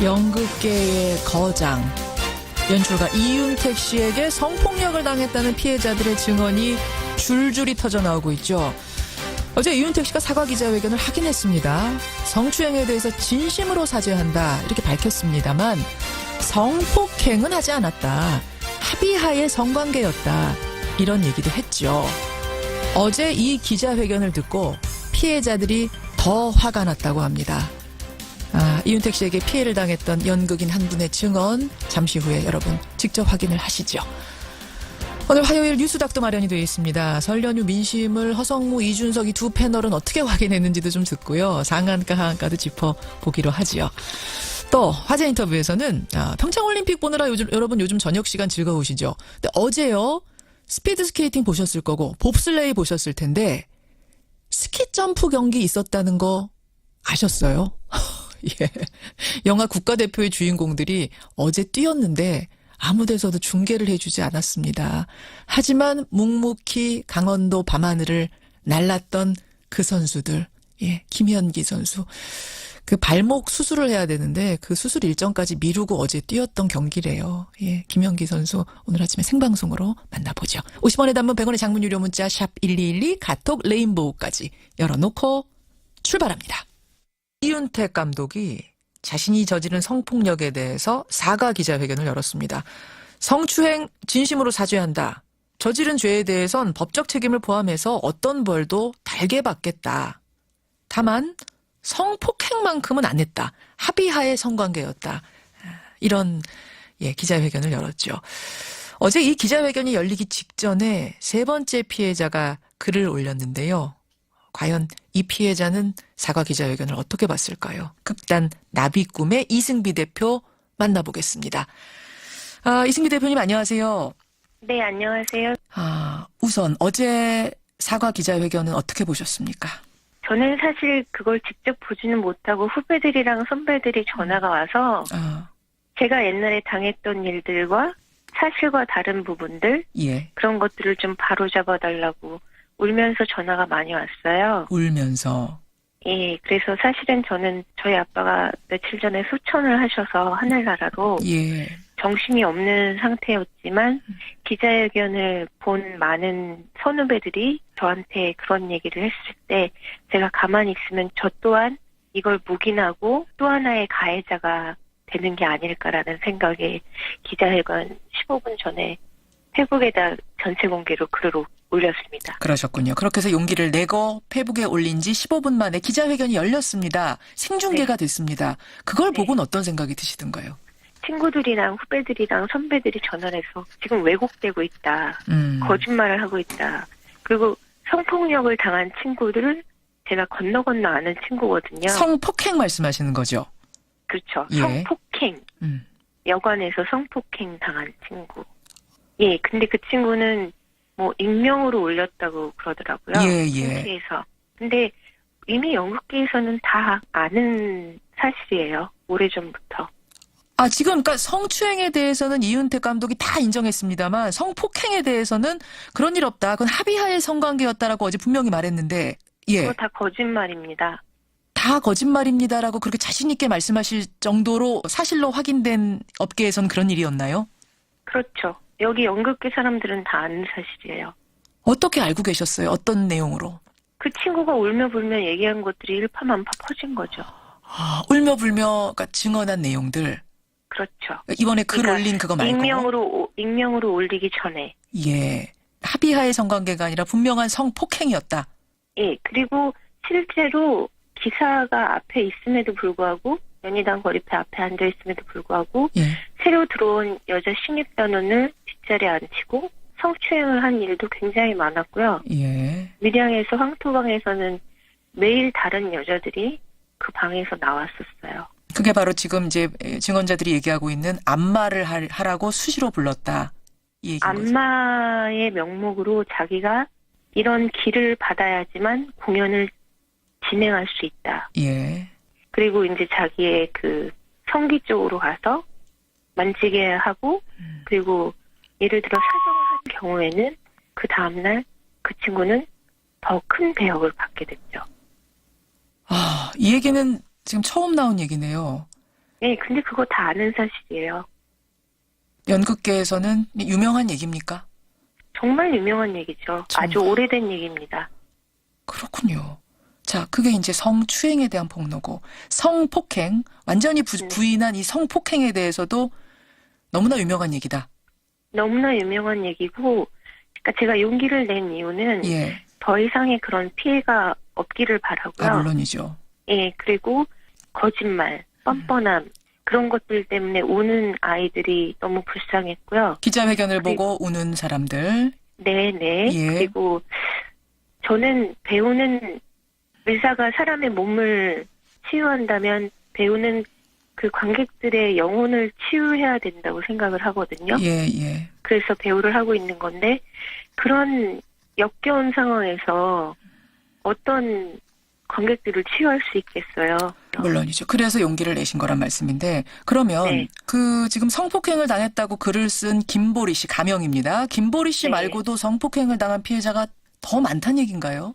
연극계의 거장, 연출가 이윤택 씨에게 성폭력을 당했다는 피해자들의 증언이 줄줄이 터져나오고 있죠. 어제 이윤택 씨가 사과 기자회견을 하긴 했습니다. 성추행에 대해서 진심으로 사죄한다 이렇게 밝혔습니다만 성폭행은 하지 않았다. 합의하에 성관계였다. 이런 얘기도 했죠. 어제 이 기자회견을 듣고 피해자들이 더 화가 났다고 합니다. 이윤택 씨에게 피해를 당했던 연극인 한 분의 증언 잠시 후에 여러분 직접 확인을 하시죠. 오늘 화요일 뉴스닥도 마련이 되어 있습니다. 설 연휴 민심을 허성무, 이준석 이 두 패널은 어떻게 확인했는지도 좀 듣고요. 상한가, 하한가도 짚어보기로 하지요. 또 화제 인터뷰에서는 평창올림픽 보느라 여러분 요즘 저녁 시간 즐거우시죠? 근데 어제요. 스피드 스케이팅 보셨을 거고 봅슬레이 보셨을 텐데 스키 점프 경기 있었다는 거 아셨어요? 예. 영화 국가대표의 주인공들이 어제 뛰었는데 아무 데서도 중계를 해주지 않았습니다. 하지만 묵묵히 강원도 밤하늘을 날랐던 그 선수들, 예, 김현기 선수. 그 발목 수술을 해야 되는데 그 수술 일정까지 미루고 어제 뛰었던 경기래요. 예, 김현기 선수 오늘 아침에 생방송으로 만나보죠. 50원의 단문 100원의 장문 유료 문자 샵 1212 카톡 레인보우까지 열어놓고 출발합니다. 이윤택 감독이 자신이 저지른 성폭력에 대해서 사과 기자회견을 열었습니다. 성추행 진심으로 사죄한다. 저지른 죄에 대해선 법적 책임을 포함해서 어떤 벌도 달게 받겠다. 다만 성폭행만큼은 안 했다. 합의하에 성관계였다. 이런 기자회견을 열었죠. 어제 이 기자회견이 열리기 직전에 세 번째 피해자가 글을 올렸는데요. 과연 이 피해자는 사과 기자회견을 어떻게 봤을까요? 극단 나비꿈의 이승비 대표 만나보겠습니다. 이승비 대표님 안녕하세요. 네, 안녕하세요. 우선 어제 사과 기자회견은 어떻게 보셨습니까? 저는 사실 그걸 직접 보지는 못하고 후배들이랑 선배들이 전화가 와서 제가 옛날에 당했던 일들과 사실과 다른 부분들 그런 것들을 좀 바로잡아달라고 울면서 전화가 많이 왔어요. 울면서? 예, 그래서 사실은 저는 저희 아빠가 며칠 전에 소천을 하셔서 하늘나라로 정신이 없는 상태였지만 기자회견을 본 많은 선후배들이 저한테 그런 얘기를 했을 때 제가 가만히 있으면 저 또한 이걸 묵인하고 또 하나의 가해자가 되는 게 아닐까라는 생각에 기자회견 15분 전에 페북에다 전체 공개로 글을 올렸습니다. 그러셨군요. 그렇게 해서 용기를 내고 페북에 올린 지 15분 만에 기자회견이 열렸습니다. 생중계가 됐습니다. 그걸 보고는 어떤 생각이 드시던가요? 친구들이랑 후배들이랑 선배들이 전화를 해서 지금 왜곡되고 있다. 거짓말을 하고 있다. 그리고 성폭력을 당한 친구들을 제가 건너 아는 친구거든요. 성폭행 말씀하시는 거죠? 그렇죠. 성폭행. 여관에서 성폭행 당한 친구. 예, 근데 그 친구는 뭐 익명으로 올렸다고 그러더라고요. 창피해서. 근데 이미 연극계에서는 다 아는 사실이에요. 오래전부터. 지금 그러니까 성추행에 대해서는 이윤택 감독이 다 인정했습니다만 성폭행에 대해서는 그런 일 없다. 그건 합의하에 성관계였다라고 어제 분명히 말했는데 그거 다 거짓말입니다. 다 거짓말입니다라고 그렇게 자신 있게 말씀하실 정도로 사실로 확인된 업계에서는 그런 일이었나요? 그렇죠. 여기 연극계 사람들은 다 아는 사실이에요. 어떻게 알고 계셨어요? 어떤 내용으로? 그 친구가 울며불며 얘기한 것들이 일파만파 퍼진 거죠. 울며불며 그러니까 증언한 내용들. 그렇죠. 이번에 글 올린 그거 말고. 익명으로 올리기 전에. 예. 합의하의 성관계가 아니라 분명한 성폭행이었다. 예. 그리고 실제로 기사가 앞에 있음에도 불구하고 연희당 거리패 앞에 앉아있음에도 불구하고 새로 들어온 여자 신입 변호를 뒷자리에 앉히고 성추행을 한 일도 굉장히 많았고요. 밀양에서 황토방에서는 매일 다른 여자들이 그 방에서 나왔었어요. 그게 바로 지금 이제 증언자들이 얘기하고 있는 안마를 하라고 수시로 불렀다. 이 얘기인 거죠. 안마의 명목으로 자기가 이런 길을 받아야지만 공연을 진행할 수 있다. 그리고 이제 자기의 그 성기 쪽으로 가서 만지게 하고 그리고 예를 들어 사정을 한 경우에는 그 다음날 그 친구는 더 큰 배역을 받게 됐죠. 이 얘기는 지금 처음 나온 얘기네요. 네, 근데 그거 다 아는 사실이에요. 연극계에서는 유명한 얘기입니까? 정말 유명한 얘기죠. 정말. 아주 오래된 얘기입니다. 그렇군요. 자, 그게 이제 성추행에 대한 폭로고, 성폭행, 완전히 부인한 이 성폭행에 대해서도 너무나 유명한 얘기다. 너무나 유명한 얘기고, 그러니까 제가 용기를 낸 이유는 예. 더 이상의 그런 피해가 없기를 바라고요. 아, 물론이죠. 예, 그리고 거짓말, 뻔뻔함, 그런 것들 때문에 우는 아이들이 너무 불쌍했고요. 기자회견을 보고 우는 사람들. 네네. 예. 그리고 저는 배우는 의사가 사람의 몸을 치유한다면 배우는 그 관객들의 영혼을 치유해야 된다고 생각을 하거든요. 예, 예. 그래서 배우를 하고 있는 건데 그런 역겨운 상황에서 어떤 관객들을 치유할 수 있겠어요. 물론이죠. 그래서 용기를 내신 거란 말씀인데, 그러면 네. 그 지금 성폭행을 당했다고 글을 쓴 김보리 씨, 가명입니다. 김보리 씨 네. 말고도 성폭행을 당한 피해자가 더 많다는 얘기인가요?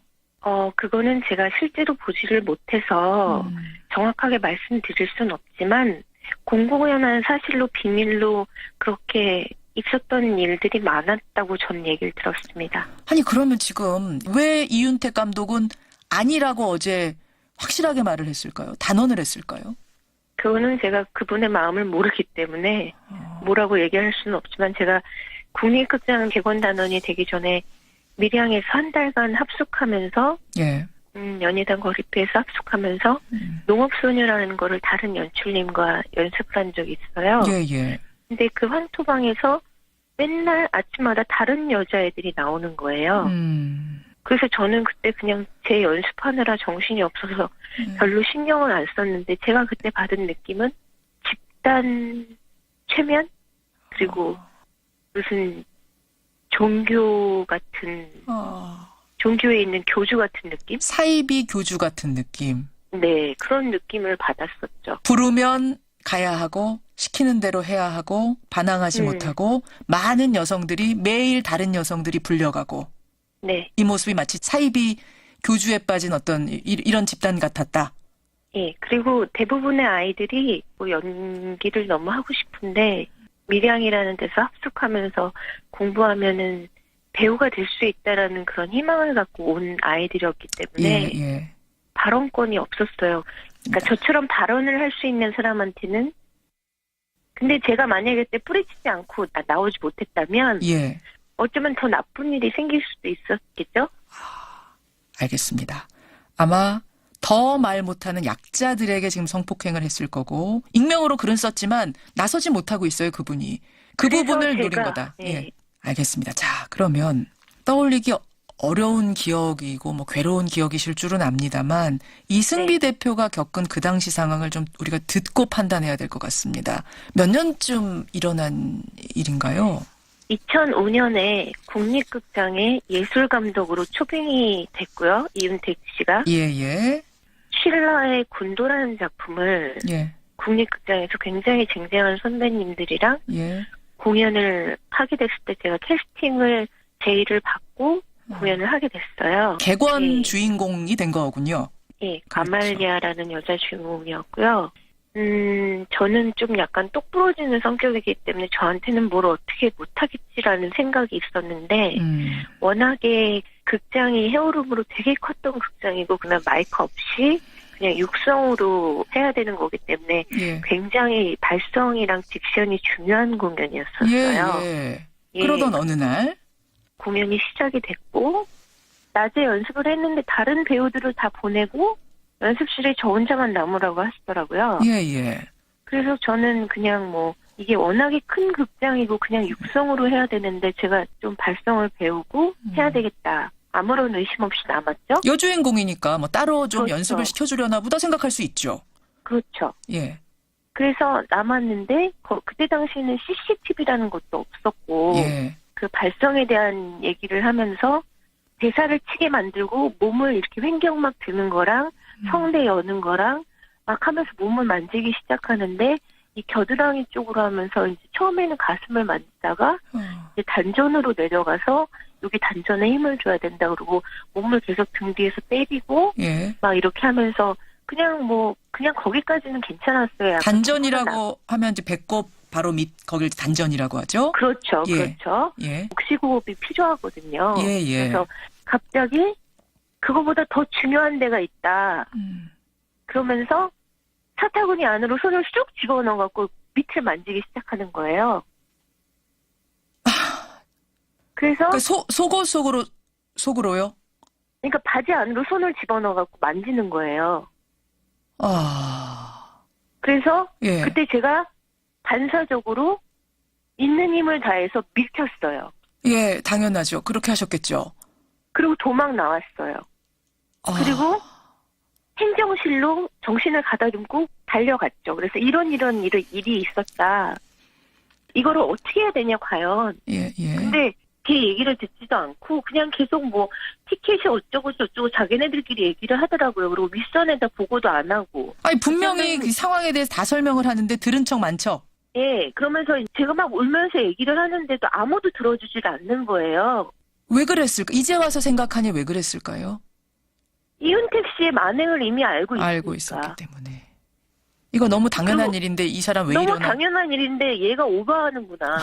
그거는 제가 실제로 보지를 못해서 정확하게 말씀드릴 순 없지만 공공연한 사실로 비밀로 그렇게 있었던 일들이 많았다고 전 얘기를 들었습니다. 아니, 그러면 지금 왜 이윤택 감독은 아니라고 어제 확실하게 말을 했을까요? 단언을 했을까요? 그거는 제가 그분의 마음을 모르기 때문에 뭐라고 얘기할 수는 없지만 제가 국립극장 개관단원이 되기 전에 밀양에서 한 달간 합숙하면서 예. 연희당 거리표에서 합숙하면서 농업소녀라는 거를 다른 연출님과 연습을 한 적이 있어요. 예, 예. 근데 그 황토방에서 맨날 아침마다 다른 여자애들이 나오는 거예요. 그래서 저는 그때 그냥 제 연습하느라 정신이 없어서 별로 신경을 안 썼는데 제가 그때 받은 느낌은 집단 최면? 그리고 무슨 종교 같은, 종교에 있는 교주 같은 느낌? 사이비 교주 같은 느낌. 네, 그런 느낌을 받았었죠. 부르면 가야 하고 시키는 대로 해야 하고 반항하지 못하고 많은 여성들이 매일 다른 여성들이 불려가고 네. 이 모습이 마치 사이비 교주에 빠진 어떤 이런 집단 같았다. 예, 그리고 대부분의 아이들이 뭐 연기를 너무 하고 싶은데 밀양이라는 데서 합숙하면서 공부하면은 배우가 될 수 있다라는 그런 희망을 갖고 온 아이들이었기 때문에 예, 예. 발언권이 없었어요. 그러니까 저처럼 발언을 할 수 있는 사람한테는 근데 제가 만약에 그때 뿌리치지 않고 나오지 못했다면 예. 어쩌면 더 나쁜 일이 생길 수도 있었겠죠? 알겠습니다. 아마 더 말 못하는 약자들에게 지금 성폭행을 했을 거고 익명으로 글은 썼지만 나서지 못하고 있어요, 그분이. 그 부분을 노린 거다. 네. 예. 알겠습니다. 자, 그러면 떠올리기 어려운 기억이고 뭐 괴로운 기억이실 줄은 압니다만 이승비 대표가 겪은 그 당시 상황을 좀 우리가 듣고 판단해야 될 것 같습니다. 몇 년쯤 일어난 일인가요? 2005년에 국립극장의 예술감독으로 초빙이 됐고요. 이윤택 씨가. 예. 쉴러의 군도라는 작품을 예. 국립극장에서 굉장히 쟁쟁한 선배님들이랑 예. 공연을 하게 됐을 때 제가 캐스팅을 제의를 받고 공연을 하게 됐어요. 객원 예. 주인공이 된 거군요. 예, 그렇죠. 아말리아라는 여자 주인공이었고요. 저는 좀 약간 똑 부러지는 성격이기 때문에 저한테는 뭘 어떻게 못하겠지라는 생각이 있었는데 워낙에 극장이 헤어룸으로 되게 컸던 극장이고 그냥 마이크 없이 그냥 육성으로 해야 되는 거기 때문에 예. 굉장히 발성이랑 딕션이 중요한 공연이었었어요. 예. 예. 그러던 어느 날 공연이 시작이 됐고 낮에 연습을 했는데 다른 배우들을 다 보내고 연습실에 저 혼자만 남으라고 하시더라고요. 예. 그래서 저는 그냥 뭐 이게 워낙에 큰 극장이고 그냥 육성으로 해야 되는데 제가 좀 발성을 배우고 해야 되겠다. 아무런 의심 없이 남았죠. 여주인공이니까 뭐 따로 좀 그렇죠. 연습을 시켜주려나 보다 생각할 수 있죠. 그렇죠. 예. 그래서 남았는데 그때 당시에는 CCTV라는 것도 없었고 예. 그 발성에 대한 얘기를 하면서 대사를 치게 만들고 몸을 이렇게 횡격 막 드는 거랑 성대 여는 거랑 막 하면서 몸을 만지기 시작하는데 이 겨드랑이 쪽으로 하면서 이제 처음에는 가슴을 만지다가 이제 단전으로 내려가서 여기 단전에 힘을 줘야 된다 그러고 몸을 계속 등 뒤에서 때리고 예. 막 이렇게 하면서 그냥 거기까지는 괜찮았어요. 약간 단전이라고 하면 이제 배꼽 바로 밑 거길 단전이라고 하죠. 그렇죠, 예. 그렇죠. 예. 복식호흡이 필요하거든요. 예, 예. 그래서 갑자기 그거보다 더 중요한 데가 있다. 그러면서 사타구니 안으로 손을 쑥 집어넣어갖고 밑을 만지기 시작하는 거예요. 그래서 그러니까 속으로요? 그러니까 바지 안으로 손을 집어넣어갖고 만지는 거예요. 그래서 예. 그때 제가 반사적으로 있는 힘을 다해서 밀쳤어요. 예, 당연하죠. 그렇게 하셨겠죠. 그리고 도망 나왔어요. 그리고 행정실로 정신을 가다듬고 달려갔죠. 그래서 이런 일이 있었다. 이거를 어떻게 해야 되냐 과연. 예, 예. 근데 걔 얘기를 듣지도 않고 그냥 계속 뭐 티켓이 어쩌고 저쩌고 자기네들끼리 얘기를 하더라고요. 그리고 윗선에다 보고도 안 하고. 아니 분명히 그 상황에 대해서 다 설명을 하는데 들은 척 많죠. 예, 그러면서 제가 막 울면서 얘기를 하는데도 아무도 들어주질 않는 거예요. 왜 그랬을까? 이제 와서 생각하니 왜 그랬을까요? 이윤택 씨의 만행을 이미 알고 있었기 때문에. 이거 너무 당연한 일인데 이 사람 왜 너무 이러나. 당연한 일인데 얘가 오버하는구나.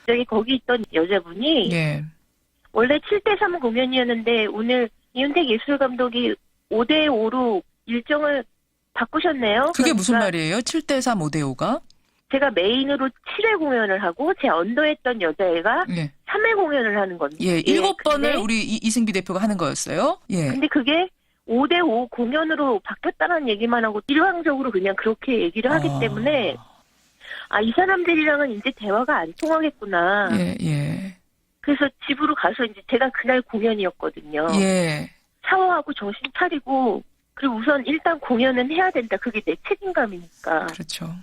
저기 거기 있던 여자분이 예. 원래 7대3 공연이었는데 오늘 이윤택 예술감독이 5대5로 일정을 바꾸셨네요. 그게 무슨 그러니까 말이에요? 7대3, 5대5가? 제가 메인으로 7회 공연을 하고 제 언더했던 여자애가 예. 3회 공연을 하는 겁니다. 예, 7번을 근데, 우리 이승비 대표가 하는 거였어요. 예. 근데 그게 5대5 공연으로 바뀌었다는 얘기만 하고 일방적으로 그냥 그렇게 얘기를 하기 때문에 이 사람들이랑은 이제 대화가 안 통하겠구나. 예, 예. 그래서 집으로 가서 이제 제가 그날 공연이었거든요. 예. 샤워하고 정신 차리고 그리고 우선 일단 공연은 해야 된다. 그게 내 책임감이니까. 그렇죠.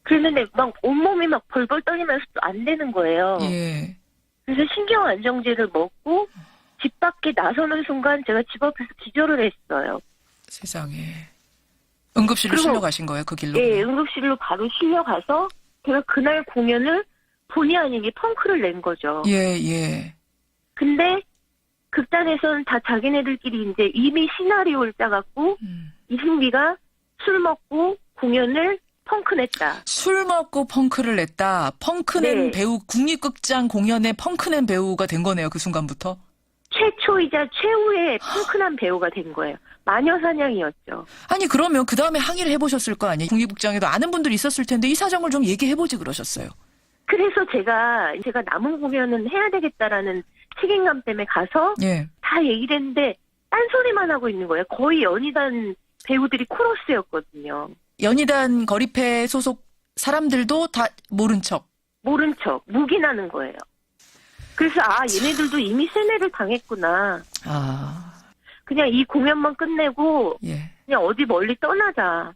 그랬는데 막 온몸이 막 벌벌 떨리면서 또 안 되는 거예요. 예. 그래서 신경 안정제를 먹고 집 밖에 나서는 순간 제가 집 앞에서 기절을 했어요. 세상에. 응급실로 그리고, 실려가신 거예요, 그 길로? 예, 응급실로 바로 실려가서 제가 그날 공연을 본의 아니게 펑크를 낸 거죠. 예, 예. 근데 극단에서는 다 자기네들끼리 이제 이미 시나리오를 짜갖고 이승비가 술 먹고 공연을 펑크 냈다. 술 먹고 펑크를 냈다. 펑크낸 네. 배우, 국립극장 공연에 펑크낸 배우가 된 거네요, 그 순간부터. 최초이자 최후의 펑크난 배우가 된 거예요. 마녀사냥이었죠. 아니 그러면 그 다음에 항의를 해보셨을 거 아니에요? 국립극장에도 아는 분들이 있었을 텐데 이 사정을 좀 얘기해보지 그러셨어요. 그래서 제가 남은 공연은 해야 되겠다라는 책임감 때문에 가서 예. 다 얘기를 했는데 딴소리만 하고 있는 거예요. 거의 연희단 배우들이 코러스였거든요. 연희단 거리패 소속 사람들도 다 모른 척. 모른 척 묵인하는 거예요. 그래서 얘네들도 이미 세뇌를 당했구나. 그냥 이 공연만 끝내고 예. 그냥 어디 멀리 떠나자.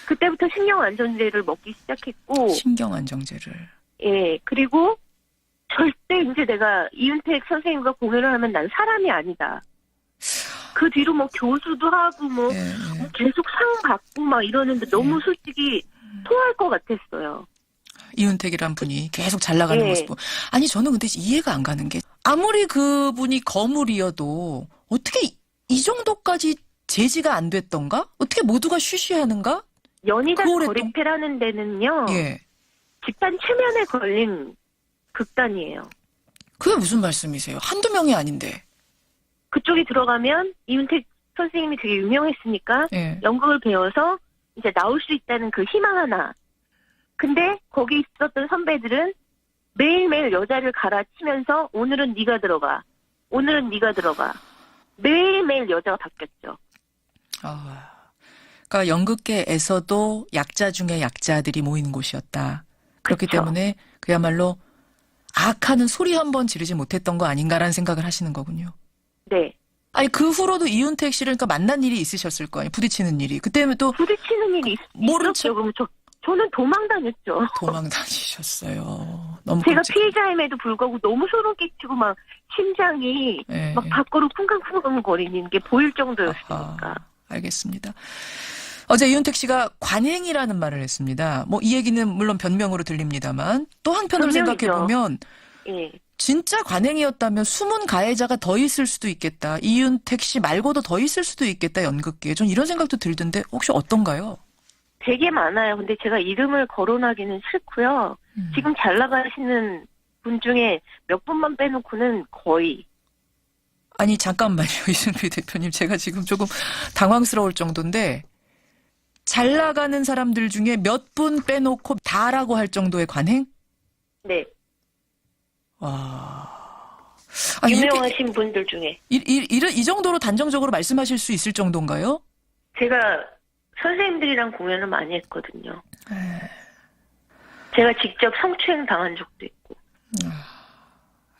그때부터 신경안정제를 먹기 시작했고. 신경안정제를. 예. 그리고 절대 이제 내가 이윤택 선생님과 공연을 하면 난 사람이 아니다. 그 뒤로 뭐 교수도 하고 뭐 계속 상 받고 막 이러는데 너무 솔직히 토할 것 같았어요. 이윤택이란 분이 계속 잘 나가는 모습. 아니 저는 근데 이해가 안 가는 게 아무리 그분이 거물이어도 어떻게 이 정도까지 제지가 안 됐던가? 어떻게 모두가 쉬쉬하는가? 연희단 거리패라는 데는요. 예. 집단 최면에 걸린 극단이에요. 그게 무슨 말씀이세요? 한두 명이 아닌데. 그쪽에 들어가면 이윤택 선생님이 되게 유명했으니까 연극을 배워서 이제 나올 수 있다는 그 희망 하나. 근데 거기 있었던 선배들은 매일매일 여자를 갈아치면서 오늘은 네가 들어가. 오늘은 네가 들어가. 매일매일 여자가 바뀌었죠. 그러니까 연극계에서도 약자 중에 약자들이 모이는 곳이었다. 그렇기 그쵸. 때문에 그야말로 악하는 소리 한 번 지르지 못했던 거 아닌가라는 생각을 하시는 거군요. 네. 아니 그 후로도 이윤택 씨를 그러니까 만난 일이 있으셨을 거 아니에요. 부딪히는 일이. 그때는 또 부딪히는 일이 있었죠. 그럼 저는 도망 다녔죠. 도망 다니셨어요. 너무 제가 피해자임에도 불구하고 너무 소름 끼치고 막 심장이 막 밖으로 쿵쾅쿵쾅 거리는 게 보일 정도였으니까. 알겠습니다. 어제 이윤택 씨가 관행이라는 말을 했습니다. 뭐 이 얘기는 물론 변명으로 들립니다만 또 한편으로 생각해 보면 예. 진짜 관행이었다면 숨은 가해자가 더 있을 수도 있겠다. 이윤택 씨 말고도 더 있을 수도 있겠다, 연극계에. 전 이런 생각도 들던데 혹시 어떤가요? 되게 많아요. 근데 제가 이름을 거론하기는 싫고요. 지금 잘 나가시는 분 중에 몇 분만 빼놓고는 거의. 아니 잠깐만요. 이승필 대표님. 제가 지금 조금 당황스러울 정도인데 잘 나가는 사람들 중에 몇 분 빼놓고 다라고 할 정도의 관행? 네. 와. 유명하신 분들 중에. 이 정도로 단정적으로 말씀하실 수 있을 정도인가요? 제가 선생님들이랑 공연을 많이 했거든요. 제가 직접 성추행 당한 적도 있고.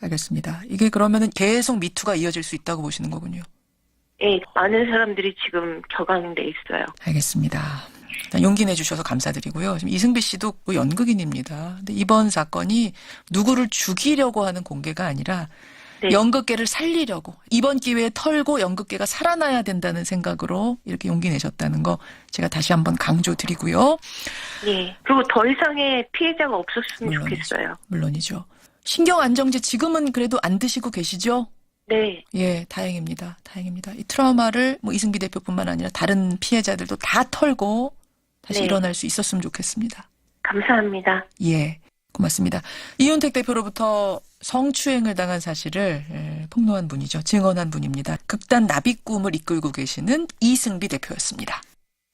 알겠습니다. 이게 그러면은 계속 미투가 이어질 수 있다고 보시는 거군요. 예, 많은 사람들이 지금 격앙돼 있어요. 알겠습니다. 일단 용기 내주셔서 감사드리고요. 지금 이승비 씨도 연극인입니다. 근데 이번 사건이 누구를 죽이려고 하는 공개가 아니라 네. 연극계를 살리려고 이번 기회에 털고 연극계가 살아나야 된다는 생각으로 이렇게 용기 내셨다는 거 제가 다시 한번 강조드리고요. 네. 그리고 더 이상의 피해자가 없었으면 좋겠어요. 물론이죠. 신경 안정제 지금은 그래도 안 드시고 계시죠? 네. 예, 다행입니다. 다행입니다. 이 트라우마를 뭐 이승기 대표뿐만 아니라 다른 피해자들도 다 털고 다시 네. 일어날 수 있었으면 좋겠습니다. 감사합니다. 예, 고맙습니다. 이윤택 대표로부터 성추행을 당한 사실을 폭로한 분이죠. 증언한 분입니다. 극단 나비꿈을 이끌고 계시는 이승비 대표였습니다.